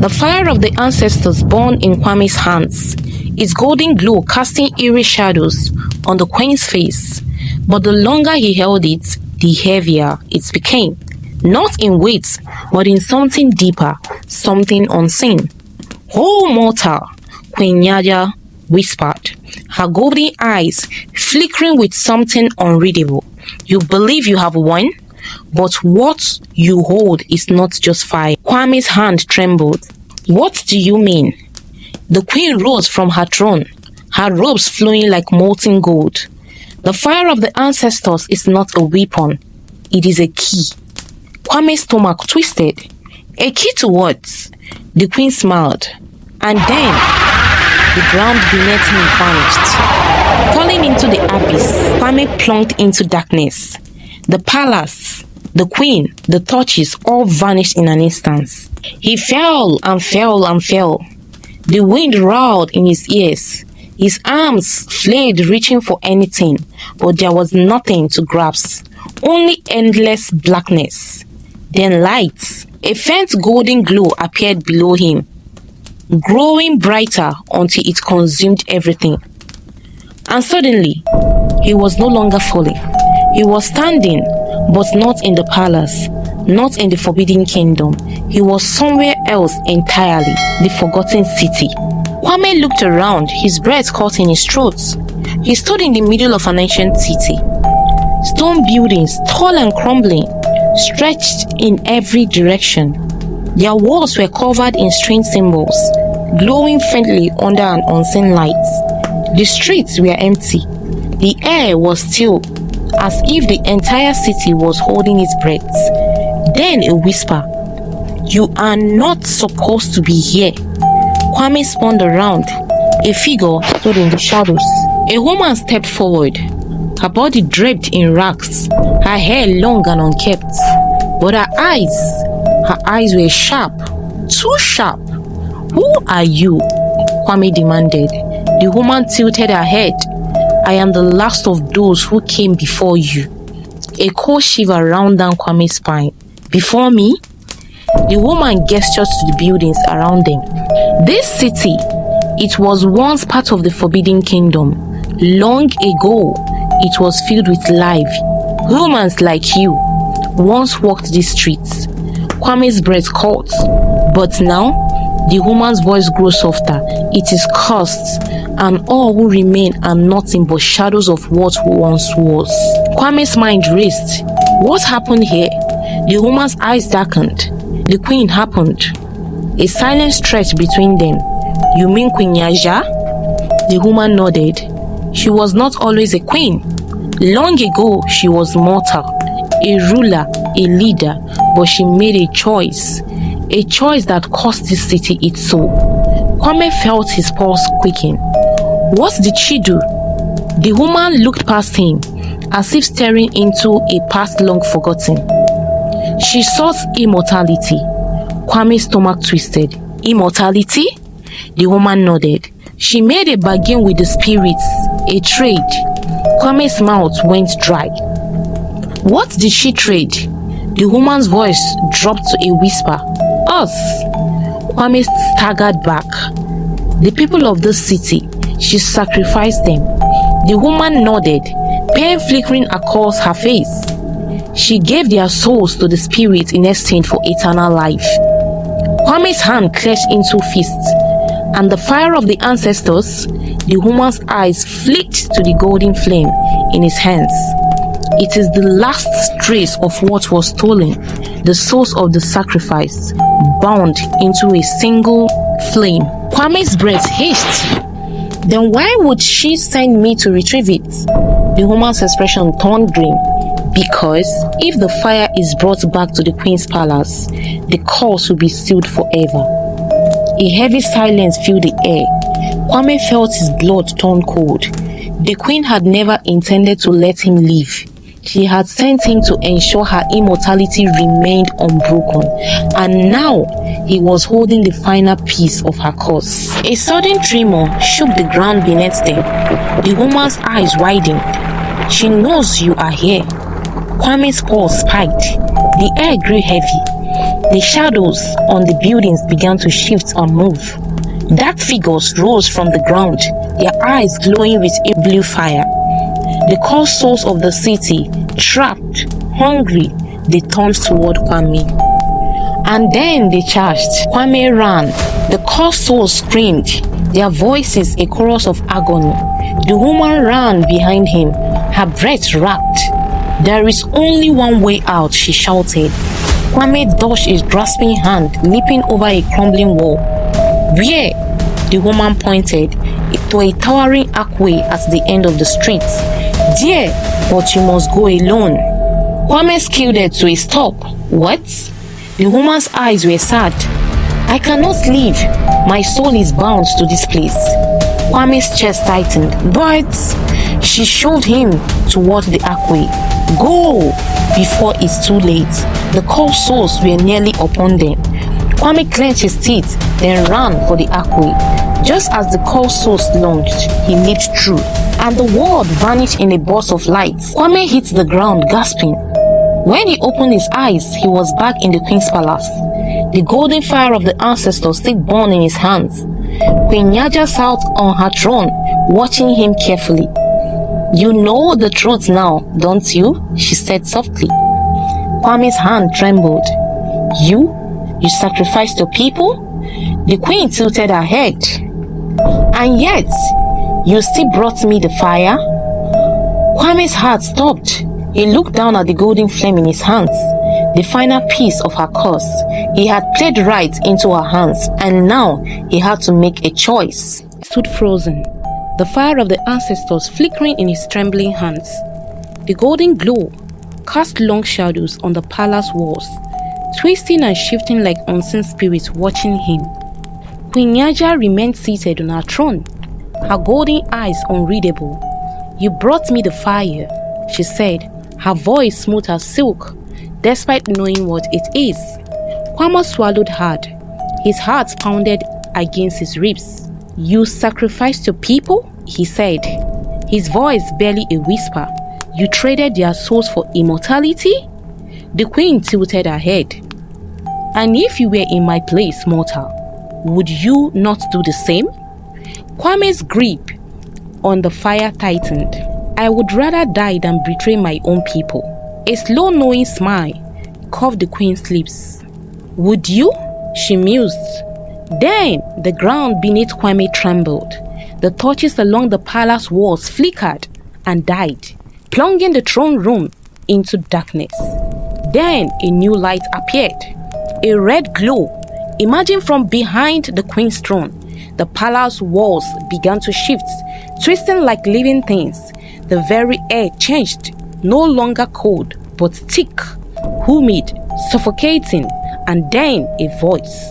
The fire of the ancestors burned in Kwame's hands, its golden glow casting eerie shadows on the queen's face. But the longer he held it, the heavier it became. Not in weight, but in something deeper, something unseen. "Oh, mortal," Queen Nyaja whispered, her golden eyes flickering with something unreadable. "You believe you have won? But what you hold is not just fire." Kwame's hand trembled. "What do you mean?" The queen rose from her throne, her robes flowing like molten gold. "The fire of the ancestors is not a weapon, it is a key." Kwame's stomach twisted. "A key to what?" The queen smiled. And then, the ground beneath him vanished. Falling into the abyss, Kwame plunged into darkness. The palace, the queen, the torches all vanished in an instant. He fell and fell and fell. The wind roared in his ears. His arms flared reaching for anything, but there was nothing to grasp. Only endless blackness. Then light. A faint golden glow appeared below him, growing brighter until it consumed everything. And suddenly, he was no longer falling. He was standing, but not in the palace, not in the Forbidden Kingdom. He was somewhere else entirely, the Forgotten City. Kwame looked around, his breath caught in his throat. He stood in the middle of an ancient city. Stone buildings, tall and crumbling, stretched in every direction. Their walls were covered in strange symbols, glowing faintly under an unseen light. The streets were empty. The air was still, as if the entire city was holding its breath. Then a whisper, "You are not supposed to be here." Kwame spun around. A figure stood in the shadows. A woman stepped forward, her body draped in rags, her hair long and unkempt. But her eyes were sharp, too sharp. "Who are you?" Kwame demanded. The woman tilted her head. "I am the last of those who came before you." A cold shiver ran down Kwame's spine. "Before me?" The woman gestured to the buildings around them. This city, it was once part of the Forbidden Kingdom. Long ago, it was filled with life. Humans like you once walked these streets. Kwame's breath caught. But now, the woman's voice grew softer. "It is cursed, and all who remain are nothing but shadows of what once was." Kwame's mind raced. What happened here? The woman's eyes darkened. The queen happened. A silence stretched between them. "You mean Queen Nyaja?" The woman nodded. "She was not always a queen. Long ago, she was mortal, a ruler, a leader, but she made a choice that cost this city its soul." Kwame felt his pulse quicken. What did she do? The woman looked past him, as if staring into a past long forgotten. "She sought immortality." Kwame's stomach twisted. "Immortality?" The woman nodded. "She made a bargain with the spirits, a trade." Kwame's mouth went dry. "What did she trade?" The woman's voice dropped to a whisper. "Us." Kwame staggered back. "The people of this city, she sacrificed them." The woman nodded, pain flickering across her face. "She gave their souls to the spirits in exchange for eternal life." Kwame's hand clenched into fists, and the fire of the ancestors, the woman's eyes flicked to the golden flame in his hands. It is the last trace of what was stolen, the souls of the sacrifice, bound into a single flame. Kwame's breath hissed. "Then why would she send me to retrieve it?" The woman's expression turned green. "Because if the fire is brought back to the queen's palace, the curse will be sealed forever." A heavy silence filled the air. Kwame felt his blood turn cold. The queen had never intended to let him live. She had sent him to ensure her immortality remained unbroken, and now he was holding the final piece of her curse. A sudden tremor shook the ground beneath them. The woman's eyes widened. "She knows you are here." Kwame's pulse spiked. The air grew heavy. The shadows on the buildings began to shift and move. Dark figures rose from the ground, their eyes glowing with a blue fire. The cursed souls of the city, trapped, hungry, they turned toward Kwame. And then they charged. Kwame ran. The cursed souls screamed, their voices a chorus of agony. The woman ran behind him, her breath racked. "There is only one way out," she shouted. Kwame dodged his grasping hand, leaping over a crumbling wall. "Where?" The woman pointed to a towering archway at the end of the street. "There, but you must go alone." Kwame scalded to a stop. "What?" The woman's eyes were sad. "I cannot leave. My soul is bound to this place." Kwame's chest tightened, but she shoved him toward the archway. "Go before it's too late." The cold souls were nearly upon them. Kwame clenched his teeth, then ran for the archway. Just as the cold souls lunged, he leaped through, and the world vanished in a burst of light. Kwame hit the ground, gasping. When he opened his eyes, he was back in the queen's palace. The golden fire of the ancestors still burned in his hands. Queen Nyaja sat on her throne, watching him carefully. "You know the truth now, don't you?" she said softly. Kwame's hand trembled. You sacrificed your people?" The queen tilted her head. "And yet, you still brought me the fire?" Kwame's heart stopped. He looked down at the golden flame in his hands, the final piece of her curse. He had played right into her hands, and now he had to make a choice. He stood frozen, the fire of the ancestors flickering in his trembling hands. The golden glow cast long shadows on the palace walls, twisting and shifting like unseen spirits watching him. Queen Nyaja remained seated on her throne, her golden eyes unreadable. "You brought me the fire," she said, her voice smooth as silk, despite knowing what it is. Kwame swallowed hard. His heart pounded against his ribs. "You sacrificed your people?" he said, his voice barely a whisper. "You traded their souls for immortality?" The queen tilted her head. "And if you were in my place, mortal, would you not do the same?" Kwame's grip on the fire tightened. "I would rather die than betray my own people." A slow knowing smile curved the queen's lips. "Would you?" she mused. Then the ground beneath Kwame trembled. The torches along the palace walls flickered and died, plunging the throne room into darkness. Then a new light appeared, a red glow emerging from behind the queen's throne. The palace walls began to shift, twisting like living things. The very air changed, no longer cold, but thick, humid, suffocating, and then a voice.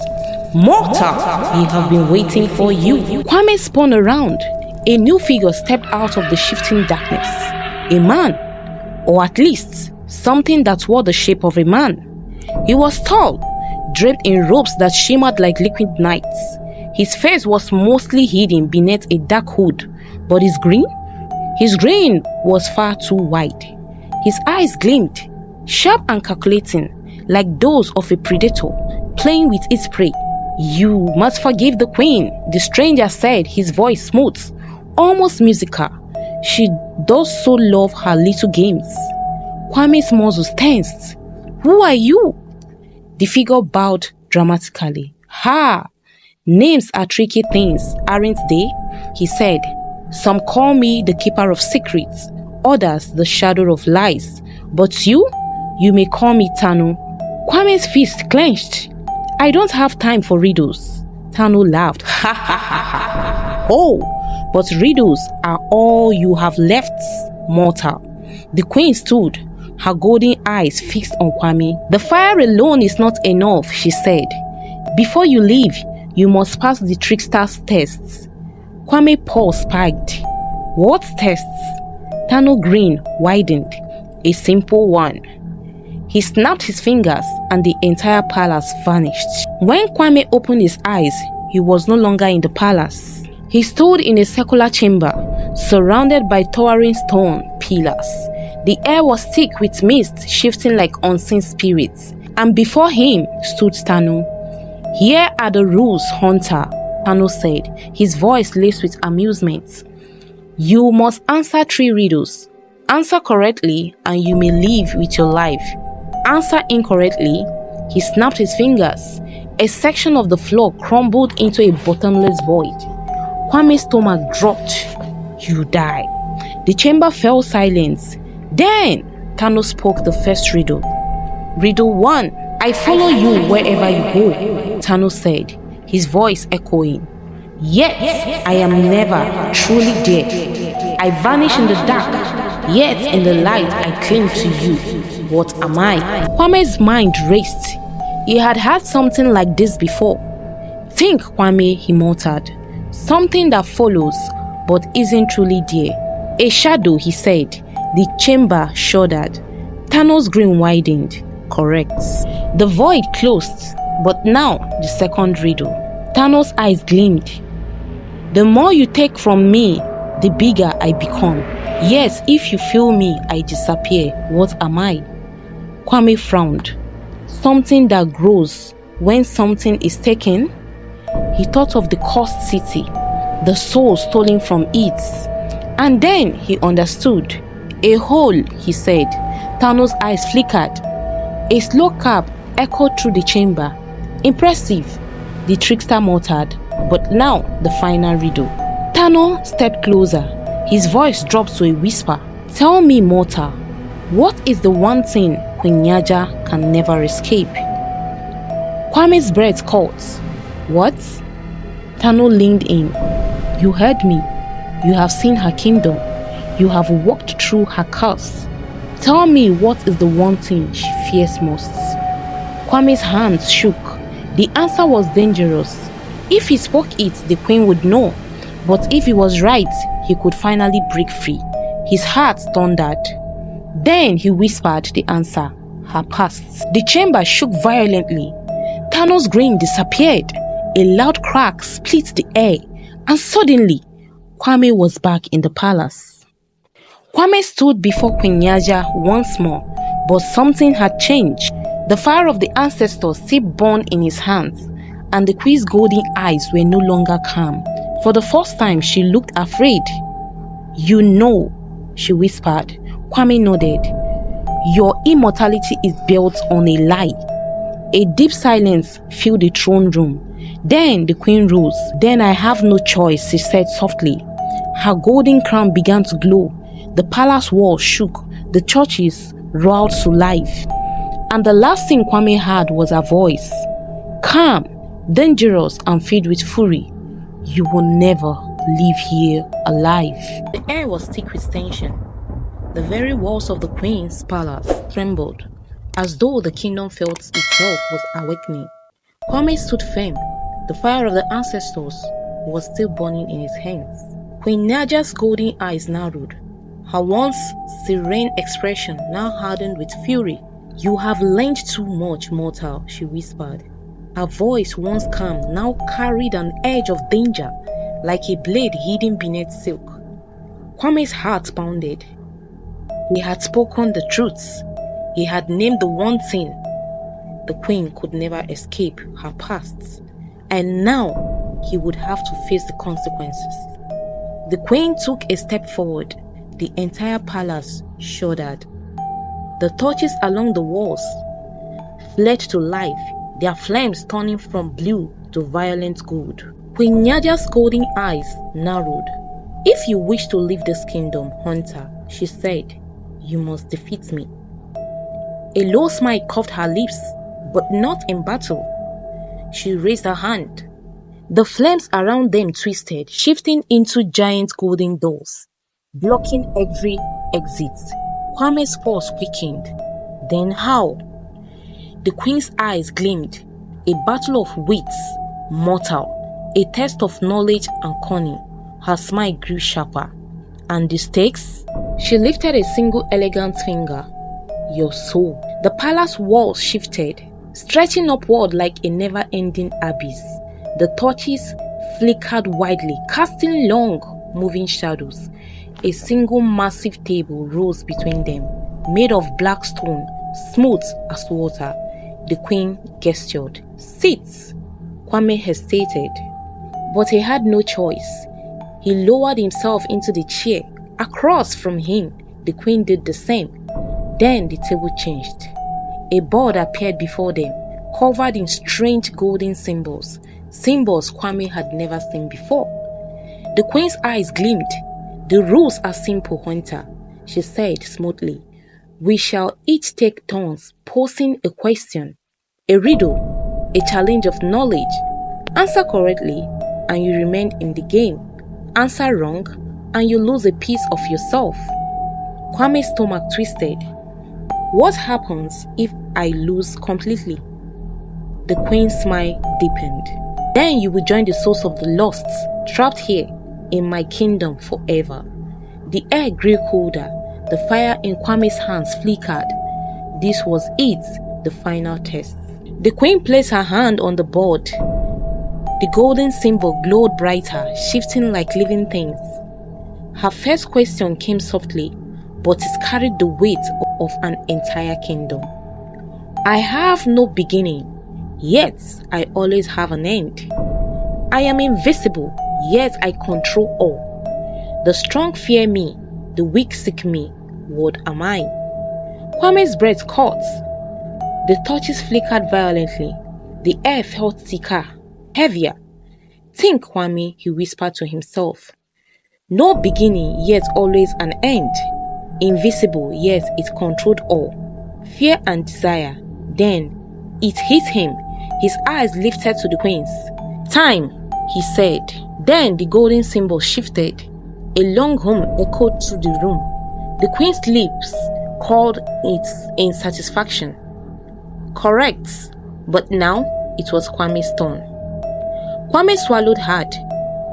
"Mortal, we have been waiting for you." Kwame spun around. A new figure stepped out of the shifting darkness. A man, or at least something that wore the shape of a man. He was tall, draped in robes that shimmered like liquid nights. His face was mostly hidden beneath a dark hood, but his grin was far too wide. His eyes gleamed, sharp and calculating, like those of a predator playing with its prey. "You must forgive the queen," the stranger said, his voice smooth, almost musical. "She does so love her little games." Kwame's muscles tensed. "Who are you?" The figure bowed dramatically. "Ha! Names are tricky things, aren't they?" he said. "Some call me the keeper of secrets, others the shadow of lies. But you may call me Tano." Kwame's fist clenched. "I don't have time for riddles." Tano laughed. "Ha ha ha ha. Oh, but riddles are all you have left, mortal." The queen stood, her golden eyes fixed on Kwame. "The fire alone is not enough," she said. "Before you leave, you must pass the trickster's tests." Kwame pulse spiked. "What tests?" Tano grin widened. "A simple one." He snapped his fingers and the entire palace vanished. When Kwame opened his eyes, he was no longer in the palace. He stood in a circular chamber, surrounded by towering stone pillars. The air was thick with mist, shifting like unseen spirits. And before him stood Tano. "Here are the rules, hunter," Tano said, his voice laced with amusement. "You must answer 3 riddles. Answer correctly and you may live with your life. Answer incorrectly." He snapped his fingers. A section of the floor crumbled into a bottomless void. Kwame's stomach dropped. "You die." The chamber fell silent. Then Tano spoke the first riddle. "Riddle 1. I follow you wherever you go," Tano said, his voice echoing. "Yet I am never truly there. I vanish in the dark, yet in the light I cling to you. What am I?" Kwame's mind raced. He had heard something like this before. "Think, Kwame," he muttered. "Something that follows, but isn't truly there." "A shadow," he said. The chamber shuddered. Tano's grin widened. "Correct." The void closed, but now the second riddle. Tano's eyes gleamed. "The more you take from me, the bigger I become. Yes, if you feel me, I disappear. What am I?" Kwame frowned. "Something that grows when something is taken?" He thought of the cursed city, the soul stolen from it. And then he understood. "A hole," he said. Tano's eyes flickered. A slow clap echoed through the chamber. "Impressive," the trickster muttered. But now the final riddle. Tano stepped closer. His voice dropped to a whisper. "Tell me, mortal, what is the one thing Queen Nyaja can never escape?" Kwame's breath caught. "What?" Tano leaned in. "You heard me. You have seen her kingdom. You have walked through her curse. Tell me, what is the one thing she fears most?" Kwame's hands shook. The answer was dangerous. If he spoke it, the queen would know. But if he was right, he could finally break free. His heart thundered. Then he whispered the answer. Her past. The chamber shook violently. Tano's grin disappeared. A loud crack split the air. And suddenly, Kwame was back in the palace. Kwame stood before Queen Nyaja once more, but something had changed. The fire of the ancestors still burned in his hands, and the queen's golden eyes were no longer calm. For the first time, she looked afraid. "You know," she whispered. Kwame nodded. "Your immortality is built on a lie." A deep silence filled the throne room. Then the queen rose. "Then I have no choice," she said softly. Her golden crown began to glow. The palace walls shook. The churches roared to life. And the last thing Kwame heard was her voice. Calm, dangerous, and filled with fury. "You will never leave here alive." The air was thick with tension. The very walls of the queen's palace trembled, as though the kingdom felt itself was awakening. Kwame stood firm. The fire of the ancestors was still burning in his hands. Queen Nyaja's golden eyes narrowed. Her once serene expression now hardened with fury. "You have learned too much, mortal," she whispered. Her voice, once calm, now carried an edge of danger, like a blade hidden beneath silk. Kwame's heart pounded. He had spoken the truth. He had named the one thing the queen could never escape, her past. And now he would have to face the consequences. The queen took a step forward. The entire palace shuddered. The torches along the walls fled to life, their flames turning from blue to violent gold. Queen Nyaja's golden eyes narrowed. "If you wish to leave this kingdom, hunter," she said, "you must defeat me." A low smile curved her lips, but not in battle. She raised her hand. The flames around them twisted, shifting into giant golden doors, blocking every exit. Kwame's pulse quickened. Then how? The queen's eyes gleamed. A battle of wits, mortal, a test of knowledge and cunning. Her smile grew sharper. "And the stakes?" She lifted a single elegant finger. "Your soul." The palace walls shifted, stretching upward like a never-ending abyss. The torches flickered widely, casting long, moving shadows. A single massive table rose between them, made of black stone, smooth as water. The queen gestured. Sit! Kwame hesitated, but he had no choice. He lowered himself into the chair. Across from him, the queen did the same. Then the table changed. A board appeared before them, covered in strange golden symbols, symbols Kwame had never seen before. The queen's eyes gleamed. The rules are simple, Hunter, she said smoothly. We shall each take turns posing a question, a riddle, a challenge of knowledge. Answer correctly, and you remain in the game. Answer wrong, and you lose a piece of yourself. Kwame's stomach twisted. What happens if I lose completely? The queen's smile deepened. Then you will join the souls of the lost, trapped here in my kingdom forever. The air grew colder. The fire in Kwame's hands flickered. This was it, the final test. The queen placed her hand on the board. The golden symbol glowed brighter, shifting like living things. Her first question came softly, but it carried the weight of an entire kingdom. I have no beginning, yet I always have an end. I am invisible, yet I control all. The strong fear me, the weak seek me. What am I? Kwame's breath caught. The torches flickered violently. The air felt thicker, heavier. Think, Kwame, he whispered to himself. No beginning, yet always an end. Invisible, yet it controlled all. Fear and desire. Then it hit him. His eyes lifted to the queen's. Time, he said. Then the golden symbol shifted. A long hum echoed through the room. The queen's lips curled in satisfaction. Correct, but now it was Kwame's turn. Kwame swallowed hard.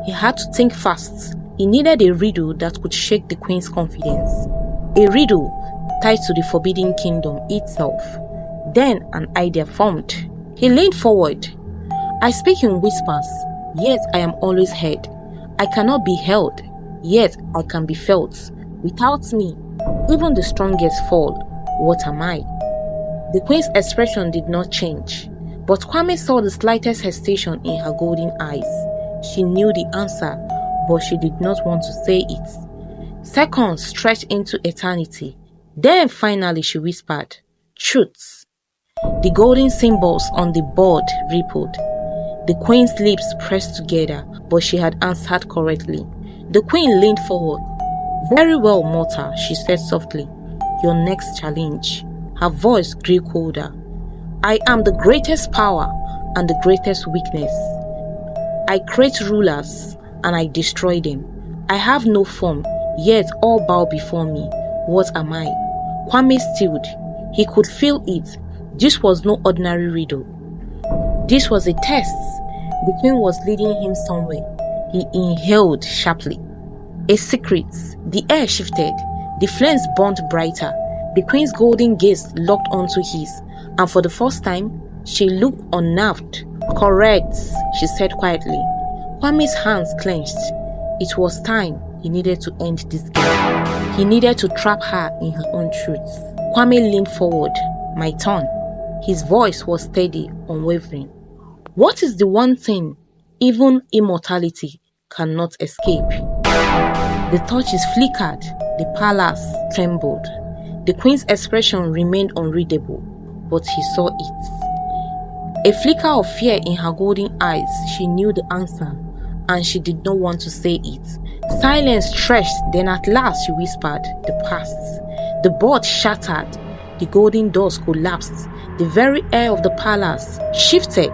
He had to think fast. He needed a riddle that could shake the queen's confidence. A riddle tied to the Forbidden Kingdom itself. Then an idea formed. He leaned forward. I speak in whispers, yet I am always heard. I cannot be held, yet I can be felt. Without me, even the strongest fall. What am I? The queen's expression did not change, but Kwame saw the slightest hesitation in her golden eyes. She knew the answer, but she did not want to say it. Seconds stretched into eternity. Then finally she whispered, Truth. The golden symbols on the board rippled. The queen's lips pressed together, but she had answered correctly. The queen leaned forward. Very well, mortal, she said softly. Your next challenge. Her voice grew colder. I am the greatest power and the greatest weakness. I create rulers and I destroy them. I have no form, yet all bow before me. What am I? Kwame stilled. He could feel it. This was no ordinary riddle. This was a test. The queen was leading him somewhere. He inhaled sharply. A secret. The air shifted. The flames burned brighter. The queen's golden gaze locked onto his, and for the first time, she looked unnerved. Correct, she said quietly. Kwame's hands clenched. It was time. He needed to end this game. He needed to trap her in her own truth. Kwame leaned forward. My turn. His voice was steady, unwavering. What is the one thing even immortality cannot escape? The torches flickered. The palace trembled. The queen's expression remained unreadable, but he saw it. A flicker of fear in her golden eyes. She knew the answer, and she did not want to say it. Silence stretched, then at last she whispered, the past. The board shattered. The golden doors collapsed. The very air of the palace shifted,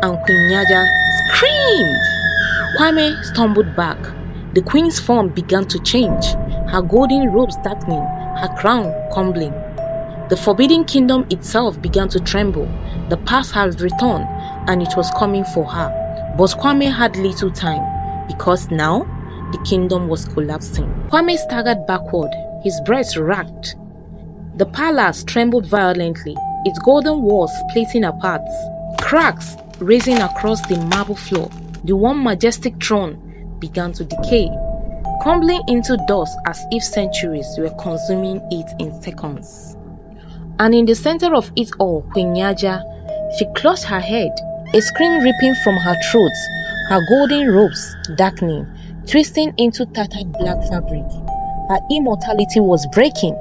and Queen Nyaja screamed. Kwame stumbled back. The queen's form began to change, her golden robes darkening, her crown crumbling. The Forbidden Kingdom itself began to tremble. The past had returned, and it was coming for her. But Kwame had little time, because now the kingdom was collapsing. Kwame staggered backward, his breath racked. The palace trembled violently, its golden walls splitting apart, cracks raising across the marble floor. The one majestic throne began to decay, crumbling into dust as if centuries were consuming it in seconds. And in the center of it all, Queen Nyaja, She clutched her head, a scream ripping from her throat, her golden robes darkening, twisting into tattered black fabric. Her immortality was breaking.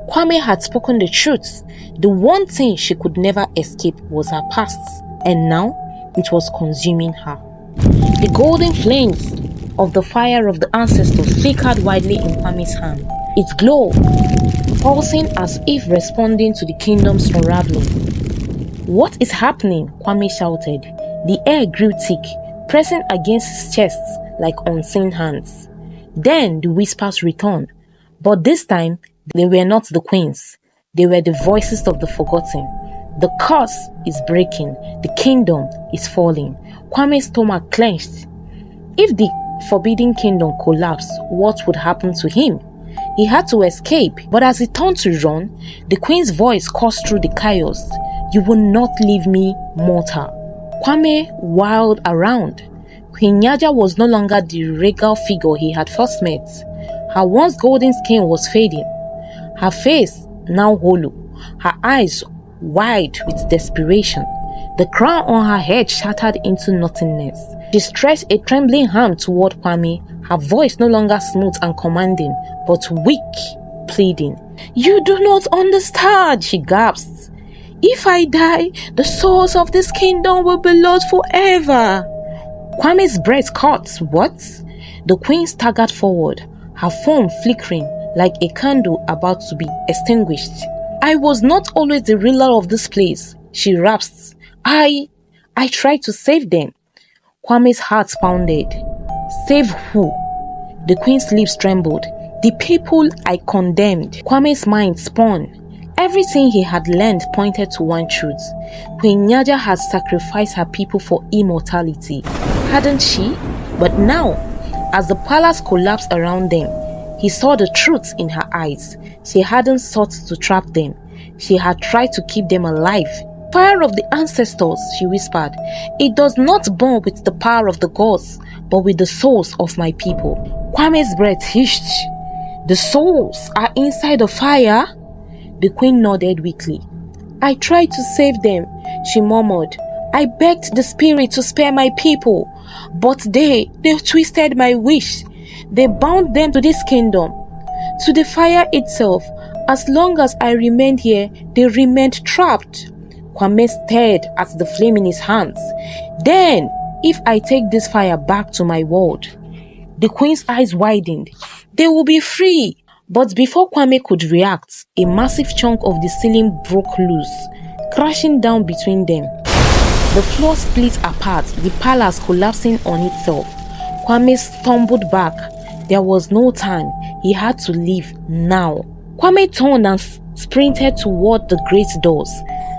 Kwame had spoken the truth. The one thing she could never escape was her past, and now it was consuming her. The golden flames of the fire of the ancestors flickered widely in Kwame's hand. Its glow pulsing as if responding to the kingdom's unraveling. "What is happening?" Kwame shouted. The air grew thick, pressing against his chest like unseen hands. Then the whispers returned, but this time they were not the queens. They were the voices of the forgotten. "The curse is breaking. The kingdom is falling." Kwame's stomach clenched. If the forbidden kingdom collapsed, what would happen to him? He had to escape, but as he turned to run, the queen's voice coursed through the chaos. "You will not leave me, mortal." Kwame whirled around. Queen Nyaja was no longer the regal figure he had first met. Her once golden skin was fading, her face now hollow, her eyes wide with desperation. The crown on her head shattered into nothingness. She stretched a trembling hand toward Kwame, her voice no longer smooth and commanding, but weak, pleading. "You do not understand," she gasped. "If I die, the souls of this kingdom will be lost forever." Kwame's breath caught. "What?" The queen staggered forward, her form flickering like a candle about to be extinguished. "I was not always the ruler of this place," she rasped. I tried to save them." Kwame's heart pounded. "Save who?" The queen's lips trembled. "The people I condemned." Kwame's mind spun. Everything he had learned pointed to one truth. Queen Nyaja had sacrificed her people for immortality, hadn't she? But now, as the palace collapsed around them, he saw the truth in her eyes. She hadn't sought to trap them. She had tried to keep them alive. "Fire of the ancestors," she whispered. "It does not burn with the power of the gods, but with the souls of my people." Kwame's breath hissed. "The souls are inside the fire?" The queen nodded weakly. "I tried to save them," she murmured. "I begged the spirit to spare my people, but they twisted my wish. They bound them to this kingdom, to the fire itself. As long as I remained here, they remained trapped." Kwame stared at the flame in his hands. "Then, if I take this fire back to my world?" The queen's eyes widened. "They will be free." But before Kwame could react, a massive chunk of the ceiling broke loose, crashing down between them. The floor split apart, the palace collapsing on itself. Kwame stumbled back. There was no time. He had to leave now. Kwame turned and sprinted toward the great doors,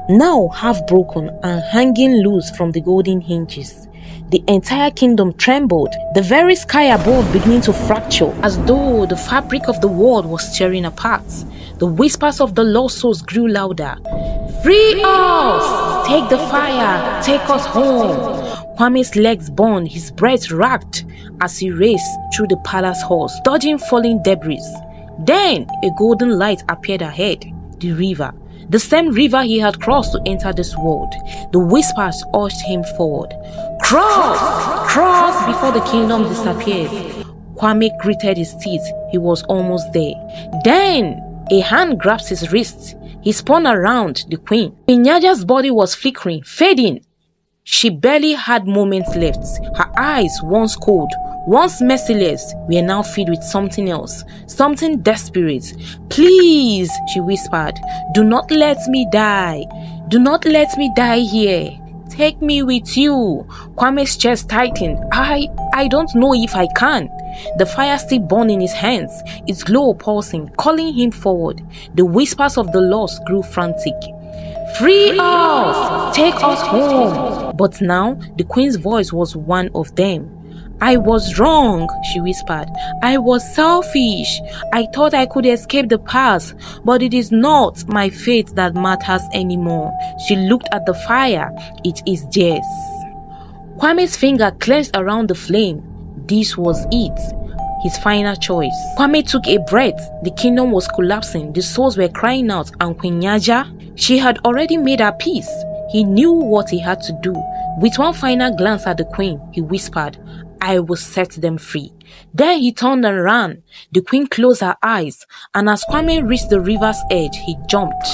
now half broken and hanging loose from the golden hinges. The entire kingdom trembled, the very sky above beginning to fracture, as though the fabric of the world was tearing apart. The whispers of the lost souls grew louder. "Free us! Take the fire! Take us home!" Kwame's legs burned, his breath racked as he raced through the palace halls, dodging falling debris. Then a golden light appeared ahead, the river. The same river he had crossed to enter this world. The whispers urged him forward. "Cross! Cross before the kingdom disappears." Kwame gritted his teeth. He was almost there. Then a hand grasped his wrist. He spun around the queen. Nyaja's body was flickering, fading. She barely had moments left. Her eyes, once cold, once merciless, were now filled with something else, something desperate. "Please," she whispered, "do not let me die. Do not let me die here. Take me with you." Kwame's chest tightened. I don't know if I can." The fire still burned in his hands, its glow pulsing, calling him forward. The whispers of the lost grew frantic. "Free us! Take us home!" But now the queen's voice was one of them. "I was wrong," she whispered. "I was selfish. I thought I could escape the past, but it is not my fate that matters anymore." She looked at the fire. "It is theirs." Kwame's finger clenched around the flame. This was it, his final choice. Kwame took a breath. The kingdom was collapsing. The souls were crying out, and Queen Nyaja, she had already made her peace. He knew what he had to do. With one final glance at the queen, he whispered, "I will set them free." Then he turned and ran. The queen closed her eyes, and as Kwame reached the river's edge, he jumped.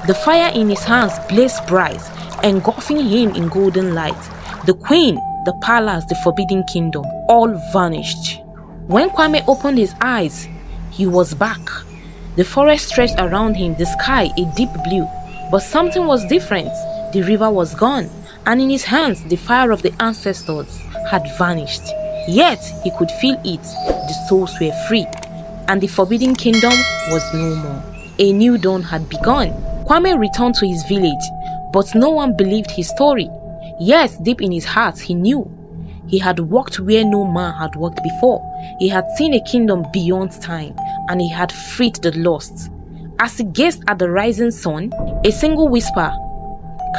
The fire in his hands blazed bright, engulfing him in golden light. The queen, the palace, the forbidden kingdom, all vanished. When Kwame opened his eyes, he was back. The forest stretched around him, the sky a deep blue. But something was different. The river was gone, and in his hands the fire of the ancestors had vanished. Yet he could feel it. The souls were free, and the forbidden kingdom was no more. A new dawn had begun. Kwame returned to his village, but no one believed his story. Yet deep in his heart he knew. He had walked where no man had walked before. He had seen a kingdom beyond time, and he had freed the lost. As he gazed at the rising sun, a single whisper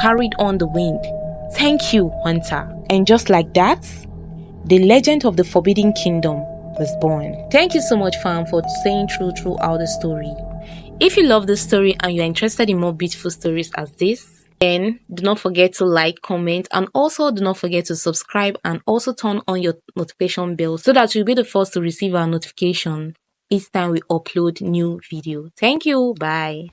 carried on the wind, "Thank you, hunter." And just like that, the legend of the Forbidden Kingdom was born. Thank you so much, fam, for staying true throughout the story. If you love this story and you're interested in more beautiful stories as this, then do not forget to like, comment, and also do not forget to subscribe and also turn on your notification bell so that you'll be the first to receive our notification each time we upload new video. Thank you. Bye.